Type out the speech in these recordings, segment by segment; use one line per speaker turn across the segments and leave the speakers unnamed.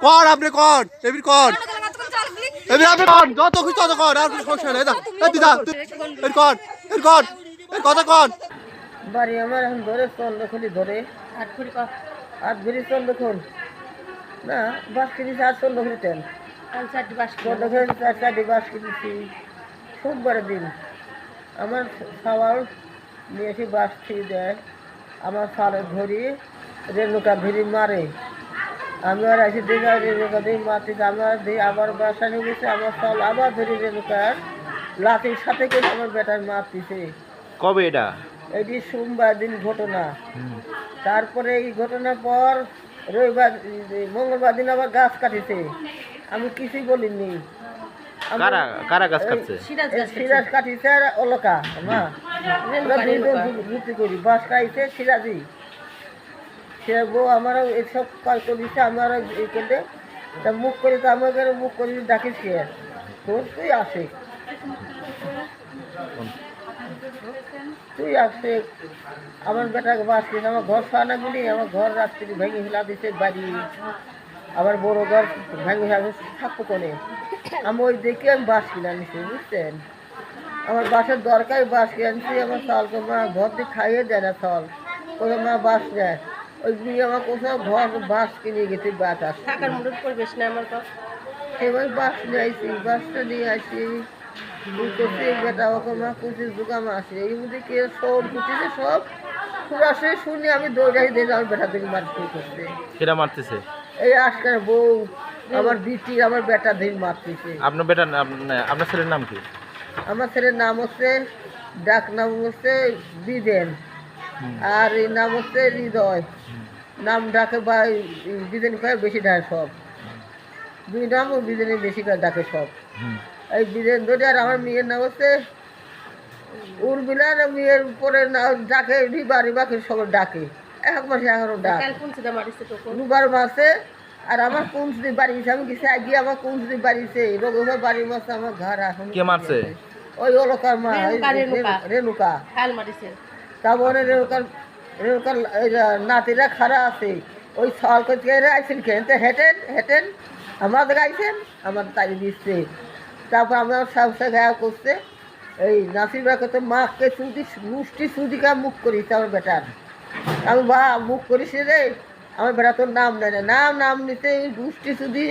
কর আপনি কর এমনি কর এমনি আপনি কর যত খুশি তত কর আর কোনো সমস্যা নেই দিদা এর কর এর কর এর কথা কর
বাড়ি আমার এখন ধরে চন্দ্রখুলি ধরে 8 ভরি চন্দ্রখুল না বাস কিনেছি আর চন্দ্রখুলি তেল চন্দ্রখুলি 4 বাস কিনেছি সোমবারের দিন আমার খাবার নিয়ে এসে বাস খেয়ে দেয় আমার সালে ধরি রেণুকা ধরি মারে আমি আর এসে দিই রেণুকা দিই মারতেছে আমার দিই আবার বাসা নিয়ে গেছে আমার সাল আবার ধরি রেণুকার লাঠির সাথে করে আমার বেটার মারতেছে।
কবে এটা?
এটি সোমবার দিন ঘটনা। তারপরে এই ঘটনার পর রবিবার মঙ্গলবার দিন আবার গাছ কাটিছে, আমি কিছুই বলিনি।
কারা গাছ কাটছে?
সিরাজ কাটিছে আর অলকা মা করি বাস কাটিছে সিরাজি সে বউ আমারও এসব কাজ করেছে আমারও এই করলে তা মুখ করে তো আমাকে মুখ করে ডাকিস কে তোর তুই আসে তুই আসে আমার বেটাকে বাস কিনে আমার ঘর ফানা গুলি আমার ঘর রাত্রি ভেঙে ফেলা দিছে বাড়ি আবার বড় ঘর ভেঙে ফেলা থাকবো কোনে আমি ওই দেখে আমি বাস কিনে আনিছি বুঝছেন। আমার বাসের দরকার বাস কিনে আনছি আমার চালকে মা ঘর দিয়ে খাইয়ে দেয় না চাল কোথাও মা বাস নেয় ওই দিয়ে আমার কোথাও ঘর বাস কিনে গেছে বাতাস থাকার মুরুদ পরিবেশ না আমার তো এবার বাস নিয়ে আসি বাসটা নিয়ে আসি করছি বেটা ওকে মা কুচি জোগাম আসে এই মধ্যে কে সব কুচিছে সব পুরা সে শুনি আমি দৌড়াই দিয়ে আমার বেটা দিকে মারতে করছে
কেরা মারতেছে?
এই আজকাল বউ আমার বিটি আমার বেটা দিন মারতেছে।
আপনার বেটা আপনার ছেলের নাম কি?
আমার ছেলের নাম হচ্ছে ডাক নাম হচ্ছে বিদেন আর এই নাম হচ্ছে হৃদয় নাম ডাকে বা বিদেন কয়ে বেশি ডাকে সব দুই নাম ও বিদেনে বেশি ডাকে সব এই বিদেন ধরে আর আমার মেয়ের নাম হচ্ছে উর্মিলার মেয়ের পরে ডাকে রিবা রিবাকে সব ডাকে এক মাসে এখনো ডাক রুবার মাসে আর আমার কুঞ্চি বাড়িছে আমি কিছু গিয়ে আমার কুঞ্চি বাড়িছে রঘুবার বাড়ির মাসে আমার ঘর এখন
কে মারছে?
ওই অলকার মা রেণুকা তারপরে রেণুকার নাতিরা খারা আছে ওই ছল করতে আইসেন খেতে হেঁটেন হেঁটেন আমাদের গাইছেন আমার তাই দিচ্ছে তারপর আমার সাবসা গায়া করছে এই নাসির বাকে তো মাকে চুদি মুষ্টি চুদিকা মুখ করিস আমার বেটার আমি বা মুখ করিস রে আমার বেটা তোর নাম নেয় না নাম নিতে মুষ্টি চুদি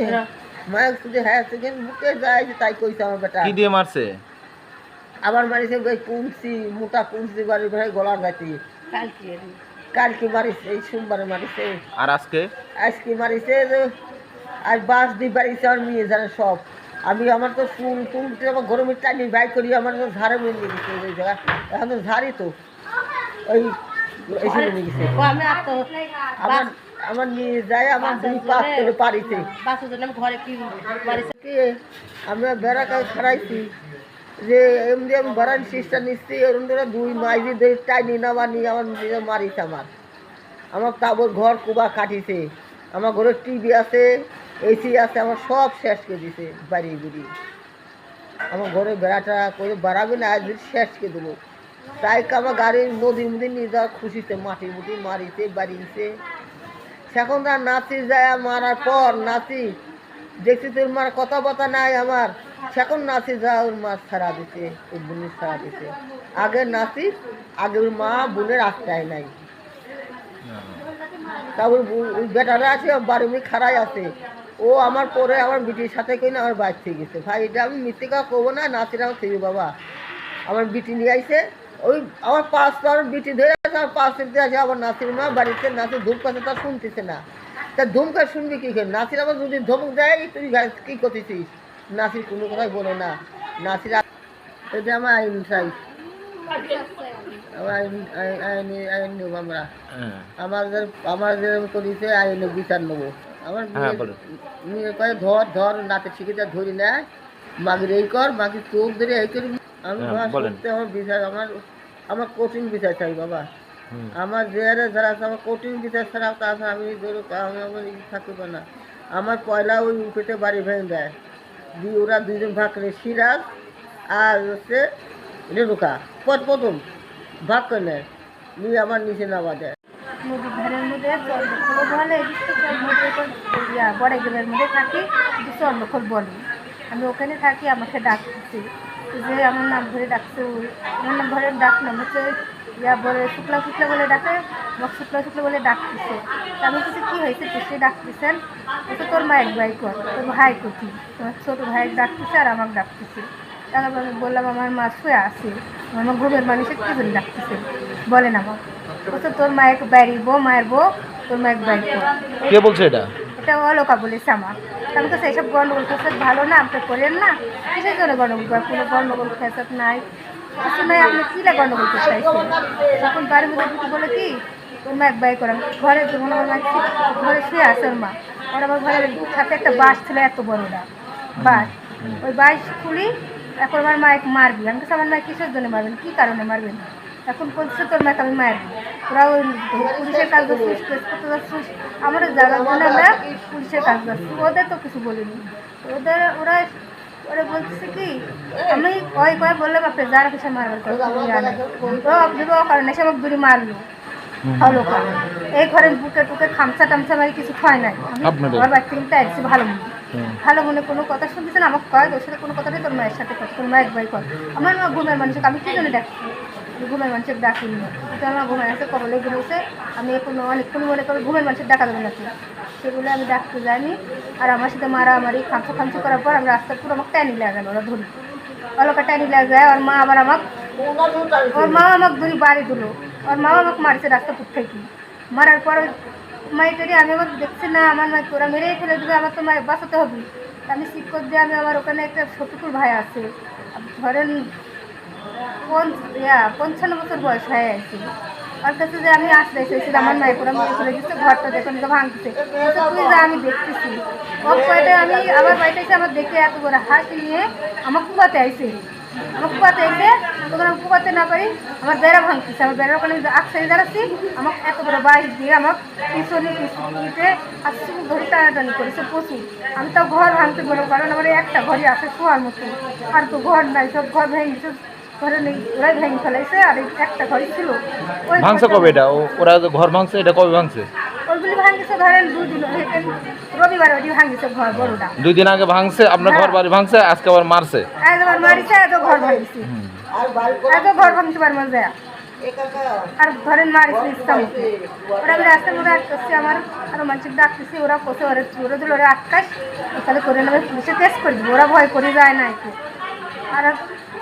মায়ের চুদি হ্যাঁ সেখানে মুখে যায় তাই কইছে আমার বেটা।
কি দিয়ে মারছে?
আবার মারিছে ওই কুঞ্চি মোটা কুঞ্চি বাড়ি ভাই গলার গাইতে কালকে মারিছে এই সোমবারে মারিছে
আর আজকে
মারিছে আর বাস দিয়ে বাড়িছে আমার মেয়ে জানে সব আমি আমার তো চুল টুলতে আমার গরমের টাইনি বাইক করি আমার তো ঝাড়ে মেয়ে নিয়ে গেছে ওই জায়গা এখন তো ঝাড়ি তো ওই এসে নিয়ে গেছে আমার আমার নিয়ে যায় আমার দুই পাশ করে পারিছে আমরা বেড়া কাজ খারাইছি যে এমনি আমি বাড়ান চেষ্টা নিচ্ছি এরকম ধরে 2 মাইজি ধরে টাইনি নামানি আমার নিজে মারিছে আমার তাবর ঘর কুবা কাটিছে আমার ঘরে টিভি আছে এসি আছে আমার সব শেষ করে দিছে বাড়ি বুড়ি আমার ঘরে বেড়াটা করে বাড়াবে না আজ শেষ করে দেবো তাই আমার গাড়ির নদীর মধ্যে নিয়ে যাওয়া খুশিতে মাটির মুটি মারিছে বাড়িছে সেখন তার নাচি যায় মারার পর নাচি দেখছি তোর মার কথা বথা নাই আমার সেখন নাচি যা ওর মা ছাড়া দিছে ওর বোনের ছাড়া দিছে আগের নাচি আগের মা বোনের আস্তায় নাই তারপর ওই বেটারা আছে বাড়ি মুই খাড়াই আছে ও আমার পরে আমার বিটির সাথে কই না আমার বাইর থেকে গেছে ভাই এটা আমি মিথ্যে করবো না নাচিরাও থেকে বাবা আমার বিটি নিয়ে আইছে ওই আমার আমার বিটি ধরে আছে আমার পাঁচ আছে আবার নাচির মা বাড়িতে নাচি ধূপ কাছে তার শুনতেছে না তা ধুমকা শুনবি কী করে নাচির আবার যদি ধমক দেয় তুই কী করতেছিস নাচির কোনো কথাই বলে না নাচির এটা আমার আইন চাই আমার আইন নেব আমরা আমাদের করেছে আইনে বিচার নেবো আমার মেয়ে কয়ে ধর নাচে শিখে ধরি নেয় মাগির এই কর মাগির চোখ ধরে এই করি আমি আমার বিচার আমার কঠিন বিচার চাই বাবা আমার জেয়ারে যারা আছে আমার কঠিন বিচার ছাড়া তাছাড়া আমি আমার থাকতে না আমার পয়লা ওই উঠেতে বাড়ি ভেঙে দেয় দিয়ে ওরা দুজন ভাগ করে সিরাজ আর হচ্ছে রেণুকা প্রথম ভাগ করে নেয় নিয়ে আমার নিচে নামা দেয়
নদীর ধারের মধ্যে চন্দ্রখোল বলে এদিকে বড় গ্রামের মধ্যে থাকি, কিন্তু চন্দ্রখোল বলে। আমি ওখানে থাকি, আমাকে ডাকতেছে যে আমার নাম ধরে ডাকছে, আমার নাম ধরে ডাক নাম হচ্ছে বলে শুক্লা শুক্লা বলে ডাকে, আমাকে শুক্লা শুক্লা বলে ডাকতেছে। তা আমি কিছু কী হয়েছে সে ডাকতেছেন, বলছে তোর মায়ের ভাই কর, তোর ভাই কোথি, তোমার ছোটো ভাই ডাকতেছে আর আমাকে ডাকতেছে। তারপর আমি বললাম আমার মা শুয়ে আছে, আমার ঘুমের মানুষের কী জন্য ডাকতেছে বলেন আমাকে। বলছে তোর মায়ের বাড়ির বউ, মায়ের বউ, তোর মায়ের বাড়ি কর।
কে বলছে এটা?
এটা অলোকা বলেছে আমার। আমি তো সেইসব গণ্ডগোল ফেসাদ ভালো না, আপনি করেন না, কিসের জন্য গণ্ডগোল করেন? কোনো গণ্ডগোল ফেসাদ নাই, কিছু নাই, আপনি কীটা গণ্ডগোল করতে চাইছেন? তখন বাড়ির মধ্যে ঢুকে বলে কি তোর মা এক বাই করেন ঘরে, যেমন আমার মা ঘরে শুয়ে আছে ওর মা, ওর আমার ঘরের সাথে একটা বাঁশ ছিল এত বড়টা বাঁশ, ওই বাঁশ খুলি এখন আমার মা এক মারবি। আমি কাছে আমার মা কিসের জন্য মারবেন, কী কারণে মারবেন? এখন বলছে তোর মাকে আমি মারবি, ওরা ওই পুলিশের কাজ করছিস, কেস করতে যাচ্ছিস, আমাদের জানার জন্য আমরা পুলিশের কাজ করছি, ওদের তো কিছু বলিনি। ওরা ওরা বলতেছে কি আমি কয় বললাম আপনি যারা কিছু মারবেন ও কারণে এসে আমাকে দূরে মারলো অলোকা। এই ঘরের বুকে টুকে খামচা টামচা মারি কিছু খায় নাই, আমি ঘর বাড়ি থেকে আসছি ভালো মনে, ভালো মনে কোনো কথা শুনতেছে না, আমাকে কয় তোর সাথে কোনো কথা নেই, তোর মায়ের সাথে কর, তোর মা এক ভাই কর। আমার মা ঘুমের মানুষকে আমি কী জন্য ডাকছি, ঘুমের মানুষের ডাকিনি, কিন্তু আমার ঘুমের আছে কবলে ঘুরেছে, আমি এখন অনেকক্ষণ মনে করি ঘুমের মানুষের ডাকা দেবে নাকি, সেগুলো আমি ডাকতে যাইনি। আর আমার সাথে মারামারি খামচা খামচি করার পর আমি রাস্তা পুরো আমাকে টাইনি লাগা গেল, ওরা ধরি অলোকা টাইনি লাগা যায়। ওর মা আবার আমাকে, ওর মা আমাকে ধরি বাড়ি দিল, ওর মা আমাকে মারছে রাস্তা পুর থেকে, মারার পর মাইটারি আমি আবার দেখছি না আমার মা তোরা মেরেই ফেলে দেবে, আমার তো মায়ের বাঁচাতে হবে। আমি শিক্ষক দিয়ে আমি আমার ওখানে একটা শত্রুর ভাই আছে, ধরেন 55 বছর বয়স হয়ে আছে, ওর কাছে যে আমি আশ্রয় চেয়েছি আমার মায়ের পুরো মেরে ফেলে দিচ্ছে, ঘরটা দেখুন তো ভাঙতেছে, তুই যা আমি দেখতেছি। ওর কয়টা আমি আবার বাড়িতে এসে আমার দেখে এত বড় হাসি নিয়ে আমার কুয়াতে আইছে, আমার কুয়াতে এসে তখন আমি কুয়াতে না পারি আমার বেড়া ভাঙতেছে, আমার বেড়ার ওখানে আকসারি দাঁড়াচ্ছি, আমাকে এত বড় বাইক দিয়ে আমার পিছনে আর চুল ধরে টানাটানি করেছে প্রচুর। আমি তো ঘর ভাঙতে বলবো, কারণ আমার একটা ঘরে আসে শোয়ার মতো, আর তো ঘর নাই, সব ঘর ভেঙে ঘরে নেই, ওরাই ভেঙে ফেলাইছে। আর একটা ঘরই ছিল ওই
ভাঙছে কবে এটা? ওরা যে ঘর ভাঙছে এটা কবে ভাঙছে?
ওইগুলি ভাঙছে ধরেন 2 দিন, রবিবার ওই ভাঙছে ঘর বড়টা,
2 দিন আগে ভাঙছে আপনার ঘর বাড়ি ভাঙছে, আজকে আবার মারছে,
একবার মারিছে, এত ঘর ভাঙছে, এত ঘর ভাঙতে পারবো যায়। আর ধরেন মারিছে ইচ্ছা মতো, ওরা আমি রাস্তার মধ্যে আটকাচ্ছি, আমার আরো মানুষের ডাকতেছি, ওরা কোথাও ওরা দিল ওরা আটকাশ, তাহলে করে নেবে পুলিশে কেস করে দিবে, ওরা ভয় করে যায় না একটু। আর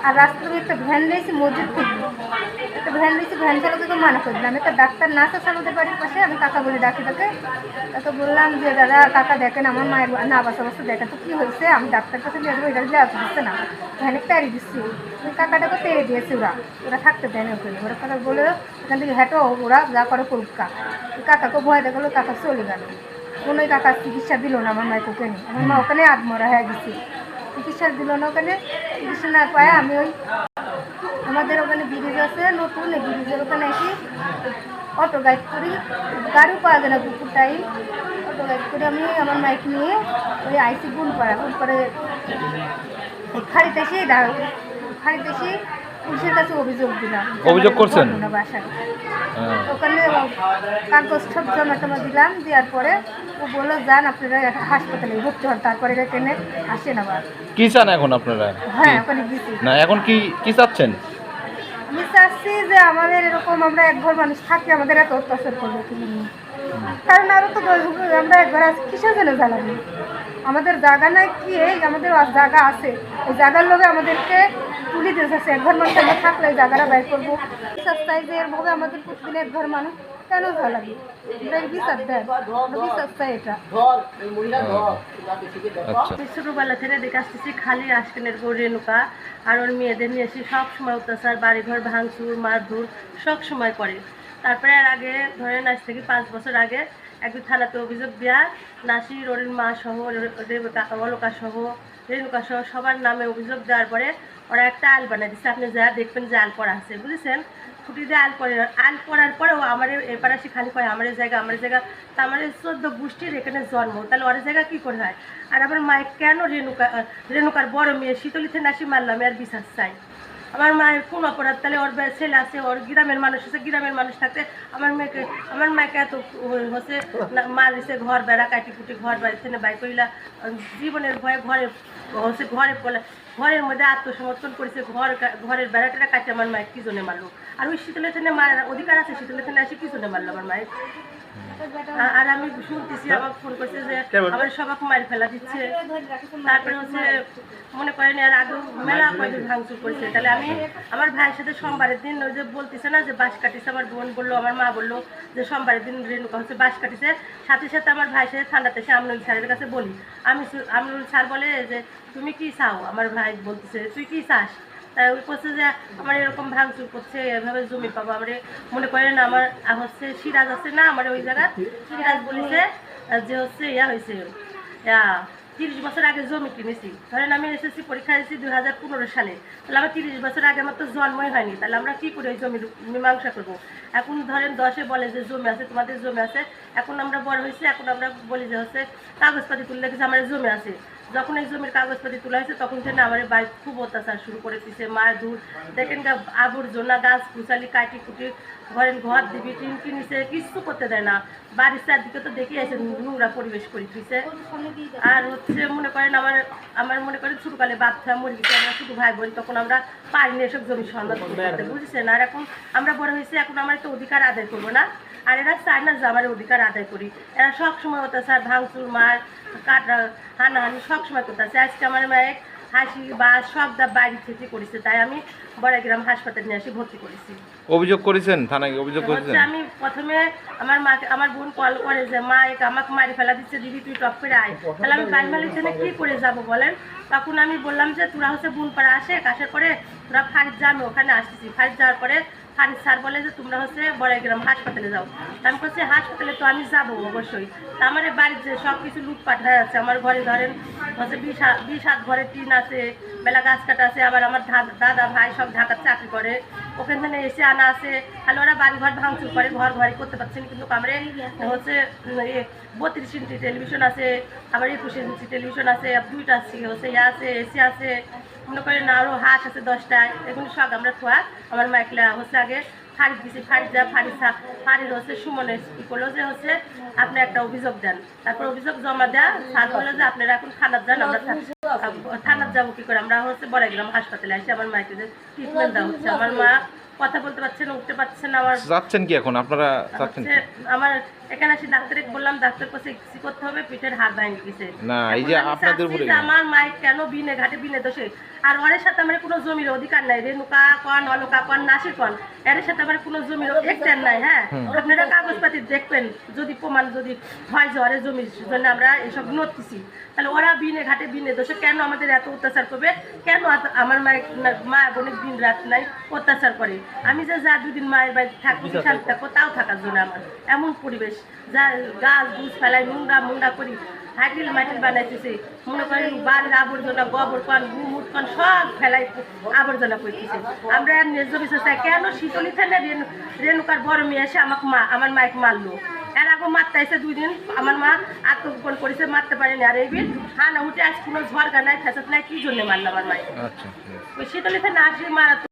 আর রাস্তায় একটা ভ্যান দিয়েছি মসজিদ থেকে, একটা ভ্যান দিয়েছি, ভ্যান চালাতে তো মানা করে দিলাম। একটা ডাক্তার নার্স আছে আমাদের বাড়ির পাশে, আমি কাকা বলে ডাকি তাকে, তাকে বললাম যে দাদা কাকা দেখেন আমার মায়ের না বাসা বাসা দেখেন তো কী হয়েছে, আমি ডাক্তার কাছে নিয়ে যাবো, এটা আসতে দিচ্ছে না, ভ্যানে তেড়ে দিচ্ছি, ওই কাকাটাকে তেড়ে দিয়েছে, ওরা থাকতে দেয় না ওখানে, ওরা কাকা বলে এখান থেকে হেঁটো ওরা যা করে করুক। কাকাকে ভয় দেখালো, কাকা চলে গেল, কোনোই কাকা চিকিৎসা দিল না আমার মায়ের ওখানে, আমার মা ওখানে আত্মরা হয়ে গেছে, চিকিৎসা দিল না, ওখানে চিকিৎসা না পায় আমি ওই আমাদের ওখানে ব্রিজ আছে নতুন, এই ব্রিজের ওখানে এসে অটো গাইড করি, গাড়িও পাওয়া যায় না দুপুর টাইম, অটো গাইড করে আমি আমার মাইক নিয়ে ওই আইসি গুণ করে খাড়িতে এসে পুলিশের কাছে অভিযোগ দিলাম,
অভিযোগ করছেন
বাসায় ওখানে কাগজ সব জমা টমা দিলাম, দেওয়ার পরে ও বললো যান আপনারা হাসপাতালে ভর্তি হন, তারপরে এটা ট্রেনে আসেন আবার।
কি চান এখন আপনারা?
হ্যাঁ ওখানে গেছি
না এখন কি চাচ্ছেন?
আমি চাচ্ছি যে আমাদের এরকম আমরা এক ঘর মানুষ থাকি, আমাদের এত অত্যাচার করবে তুমি, কারণ আরও তো আমরা একবার আছি কিসের জন্য জ্বালাবি, আমাদের জায়গা নাই কি, এই আমাদের জায়গা আছে, এই জায়গার লোভে আমাদেরকে তুলে দিয়েছে, এক ঘর মানুষ আমরা থাকলে এই জায়গাটা বাইর করবো, চাই যে এরভাবে আমাদের প্রতিদিন এক ঘর মানুষ কেন জ্বালাবি, বিচার দেয় বিচার চাই এটা।
ছোটোবেলা থেকে দেখে আসতেছি খালি আশকিনের বউ রেণুকা আর ওর মেয়েদের নিয়ে এসে সব সময় অত্যাচার, বাড়িঘর ভাঙচুর মারধর সব সময় করে। তারপরে আর আগে ধরেন আজ থেকে 5 বছর আগে একদিন থানাতে অভিযোগ দেওয়া, নাসির ওর মা সহ অলোকা সহ রেণুকা সহ সবার নামে অভিযোগ দেওয়ার পরে ওরা একটা আল বানিয়ে দিচ্ছে, আপনি যা দেখবেন যে আল পড়া আছে বুঝেছেন, খুঁটি দিয়ে আল পড়ার পরেও আমার এবার আসি খালি কয় আমার জায়গা তা আমার 14 গোষ্ঠীর এখানে জন্ম, তাহলে ওর জায়গা কী করে হয়? আর আমার মায়ের কেন রেণুকার বড় মেয়ে শীতলিতে নাসি মারলাম আর বিচার চাই, আমার মায়ের কোন অপরাধ, তাহলে ওর ছেলে আছে, ওর গ্রামের মানুষ আছে, গ্রামের মানুষ থাকতে আমার মাকে এত হচ্ছে মারিছে, ঘর বেড়া কাটি কুটি ঘর বাড়ি থেকে বাই করিলা, জীবনের ভয়ে ঘরের মধ্যে আত্মসমর্পণ করেছে, ঘরের বেড়াটা কাটে আমার মায়ের কি জন্য মারলো। আর ওই শীতলে থেকে মারার অধিকার আছে, শীতলে থেকে আসে কি জন্য মারলো আমার মায়ের। আর আমি শুনতেছি আমাকে ফোন করছে যে আমার সবাইকে মারি ফেলা দিচ্ছে। তারপরে হচ্ছে মনে করেন এর আগে মেলা কয়দিন ভাঙচুর করেছে। তাহলে আমি আমার ভাইয়ের সাথে সোমবারের দিন ওই যে বলতেছে না যে বাঁশ কাটিছে, আমার বোন বললো, আমার মা বললো যে সোমবারের দিন রেণুকা হচ্ছে বাঁশ কাটিছে। সাথে সাথে আমার ভাইয়ের সাথে ঠান্ডাতে এসে আমনুল স্যারের কাছে বলি, আমনুল স্যার বলে যে তুমি কি চাও, আমার ভাই বলতেছে তুই কি চাস। তাই ওই করছে যে আমার এরকম ভাঙচুর করছে, এভাবে জমি পাবো। আমার মনে করেন আমার হচ্ছে সিরাজ আছে না আমার ওই জায়গা, সিরাজ বলেছে যে হচ্ছে ইয়া হয়েছে 30 বছর আগে জমি কিনেছি। ধরেন আমি এসএসসি পরীক্ষা দিয়েছি 2015 সালে, তাহলে আমার 30 বছর আগে আমার তো জন্মই হয়নি, তাহলে আমরা কী করে ওই জমির মীমাংসা করবো। এখন ধরেন 10-এ বলে যে জমি আছে, তোমাদের জমি আছে। এখন আমরা বড় হয়েছি, এখন আমরা বলি যে হচ্ছে কাগজপাতি তুলে রেখেছে, আমার জমি আছে। যখন এই জমির কাগজপাতি তোলা হয়েছে তখন থেকে আমার বাড়ি খুব অত্যাচার শুরু করে দিচ্ছে, মার দূর দেখেন আবর্জনা গাছ কুচালি কাটি কুটি ঘর দিবি টিন কিনেছে, কিছু করতে দেয় না। বাড়ির চারদিকে তো দেখে আছে নোংরা পরিবেশ করে দিচ্ছে। আর হচ্ছে মনে করেন আমার মনে করেন ছোটকালে বাচ্চা মরে গেছে, আমরা শুধু ভাই বোন, তখন আমরা পারিনি এসব জমি সন্ধান করতে, বুঝছেন। আর এখন আমরা বড় হয়েছি, এখন আমার তো অধিকার আদায় করবো না। আর এরা চায় না যে আমার অধিকার আদায় করি। এরা সবসময় অত্যাচার, ভাঙচুর, মার কাটা, হানাহানি সবসময় করতেছে। আজকে আমার মায়ের হাসি বা সব বাড়ি থেকে করেছে, তাই আমি বড়াইগ্রাম হাসপাতালে নিয়ে এসে ভর্তি করেছি।
অভিযোগ করেছেন থানায়, অভিযোগ করেছেন?
আমি প্রথমে আমার বোন কল করে যে মা আমাকে মারি ফেলা দিচ্ছে, দিদি তুই টপ করে আয়। তাহলে আমি বাড়িমালির জন্য কী করে যাব বলেন। তখন আমি বললাম যে তোরা হচ্ছে বোনপাড়া আসার পরে তোরা ফারিদ যা, আমি ওখানে আসতেছি। ফারিদ যাওয়ার পরে ফারিদ স্যার বলে যে তোমরা হচ্ছে বড়াইগ্রাম হাসপাতালে যাও। আমি বলছি হাসপাতালে তো আমি যাবো অবশ্যই। তা আমার বাড়ির যে সব কিছু লুটপাট হয়ে আছে, আমার ঘরে ধরেন হচ্ছে 20 ঘরের টিন আছে, বেলা গাছ কাটা আছে। আবার আমার দাদা ভাই সব ঢাকার চাকরি করে, ওখান থেকে এসে আনা আছে। তাহলে ওরা বাড়ি ঘর ভাঙচুর করে, ঘরে করতে পারছেন। কিন্তু আমরা হচ্ছে 32 ইঞ্চি টেলিভিশন আছে, আবার 21 ইঞ্চি টেলিভিশন আছে, 2টা হচ্ছে আছে, এসি আছে, মনে করেন আরও হাঁস আছে 10টায়। এগুলো সব আমরা খোয়া আমার মাইকলা হচ্ছে আগে ফারিদ দিছি। ফারিদ হচ্ছে সুমনের কী করলো যে হচ্ছে আপনি একটা অভিযোগ দেন। তারপর অভিযোগ জমা দেয়, স্যার বললো যে আপনারা এখন থানার যান। আমরা থানার যাবো কী করে, আমরা হচ্ছে বড়াইগ্রাম হাসপাতালে আসি। আমার মাকে যে ট্রিটমেন্ট দেওয়া হচ্ছে, আমার মা কথা বলতে পারছে না, উঠতে পারছে না। আমার
যাচ্ছেন কি এখন আপনারা যাচ্ছেন?
আমার এখানে আসি ডাক্তারে বললাম, ডাক্তার কাছে কি করতে হবে, পেটের হাড় ভেঙে গেছে।
না এই যে আপনাদের উপরে
আমার মায়ের কেন বিনে ঘাটে বিনে দোষে, আর ওর সাথে আমার কোনো জমির অধিকার নাই। রেণুকা কন, অলকা কন, নাসির কন, এর সাথে আমার কোনো জমির এক্টার নাই। হ্যাঁ, আপনারা কাগজপাতি দেখবেন, যদি প্রমাণ যদি হয় যে ওরে জমির জন্য আমরা এসব নড়তেছি, তাহলে ওরা বিনে ঘাটে বিনে দোষে কেন আমাদের এত অত্যাচার করবে, কেন আমার মা বোনের দিন রাত নাই অত্যাচার করে। আমি যে যা দুদিন মায়ের বাড়ি থাকবো, শান্তি থাকবো, তাও থাকার জন্য আমার এমন পরিবেশ, যা গাছ গুছ ফেলাই নোংরা করি, হাইটিল মাইটিল বানাইতেছে। মনে করেন বাড়ির আবর্জনা, গোবর কন, গুমুট কন সব ফেলাই আবর্জনা করতেছে। আমরা আর ন্যায্য বিচার চাই। কেন শীতলী থানে রেণুকার বড় মেয়ে এসে আমার মাইক মারলো, এর আগে মারতে আসে 2 দিন আমার মা আত্মগোপন করেছে, মারতে পারেনি। আর এই বিল হানা উঠে আজ কোনো ঝড় গানায় ফেসাত নাই, কি জন্য মারলো আমার মাইক।
আচ্ছা,
ওই শীতলী থানে আসি মারা।